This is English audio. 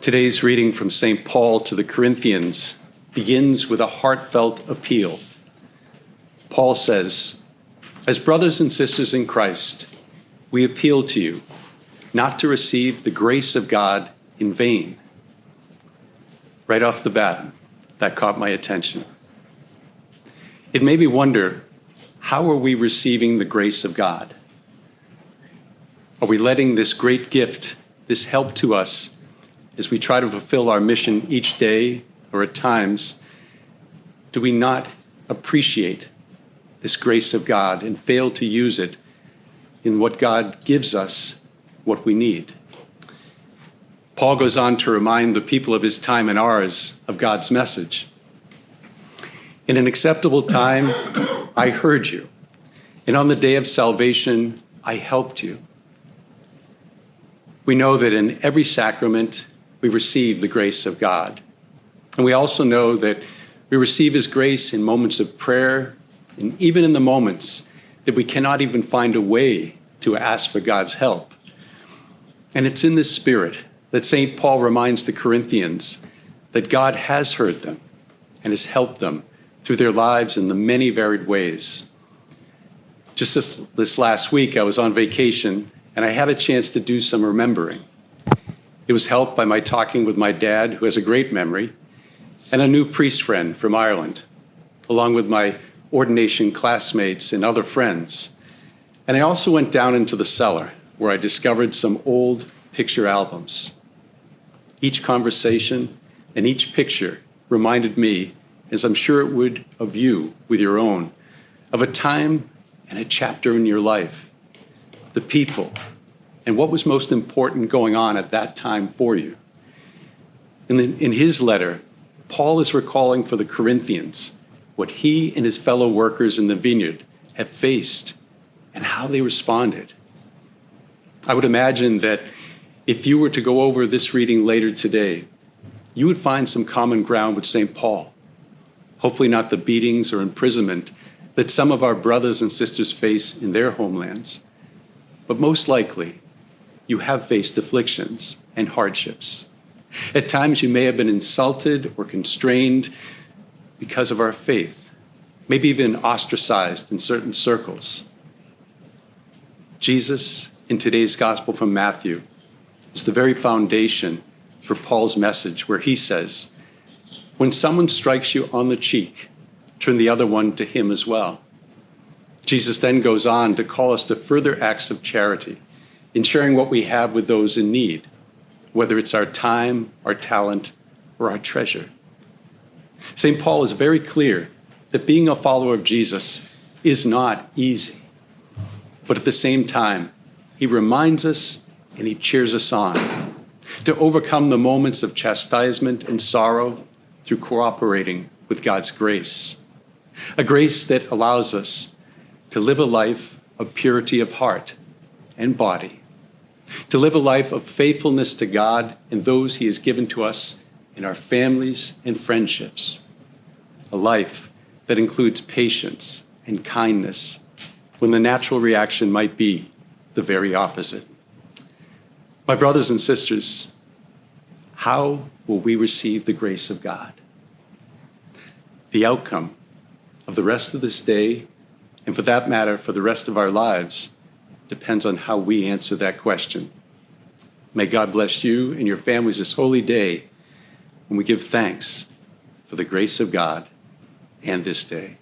Today's reading from St. Paul to the Corinthians begins with a heartfelt appeal. Paul says, "As brothers and sisters in Christ, we appeal to you not to receive the grace of God in vain." Right off the bat, that caught my attention. It made me wonder, how are we receiving the grace of God? Are we letting this great gift, this help to us, as we try to fulfill our mission each day, or at times, do we not appreciate this grace of God and fail to use it in what God gives us, what we need? Paul goes on to remind the people of his time and ours of God's message. "In an acceptable time, I heard you, and on the day of salvation, I helped you." We know that in every sacrament, we receive the grace of God. And we also know that we receive his grace in moments of prayer, and even in the moments that we cannot even find a way to ask for God's help. And it's in this spirit that St. Paul reminds the Corinthians that God has heard them and has helped them through their lives in the many varied ways. Just this last week, I was on vacation, and I had a chance to do some remembering. It was helped by my talking with my dad, who has a great memory, and a new priest friend from Ireland, along with my ordination classmates and other friends. And I also went down into the cellar, where I discovered some old picture albums. Each conversation and each picture reminded me, as I'm sure it would of you with your own, of a time and a chapter in your life, the people, and what was most important going on at that time for you. In his letter, Paul is recalling for the Corinthians what he and his fellow workers in the vineyard have faced and how they responded. I would imagine that if you were to go over this reading later today, you would find some common ground with St. Paul. Hopefully not the beatings or imprisonment that some of our brothers and sisters face in their homelands, but most likely, you have faced afflictions and hardships. At times, you may have been insulted or constrained because of our faith, maybe even ostracized in certain circles. Jesus, in today's Gospel from Matthew, is the very foundation for Paul's message, where he says, "When someone strikes you on the cheek, turn the other one to him as well." Jesus then goes on to call us to further acts of charity in sharing what we have with those in need, whether it's our time, our talent, or our treasure. St. Paul is very clear that being a follower of Jesus is not easy. But at the same time, he reminds us and he cheers us on to overcome the moments of chastisement and sorrow through cooperating with God's grace, a grace that allows us to live a life of purity of heart and body, to live a life of faithfulness to God and those he has given to us in our families and friendships, a life that includes patience and kindness when the natural reaction might be the very opposite. My brothers and sisters, how will we receive the grace of God? The outcome of the rest of this day, and for that matter, for the rest of our lives, depends on how we answer that question. May God bless you and your families this holy day when we give thanks for the grace of God and this day.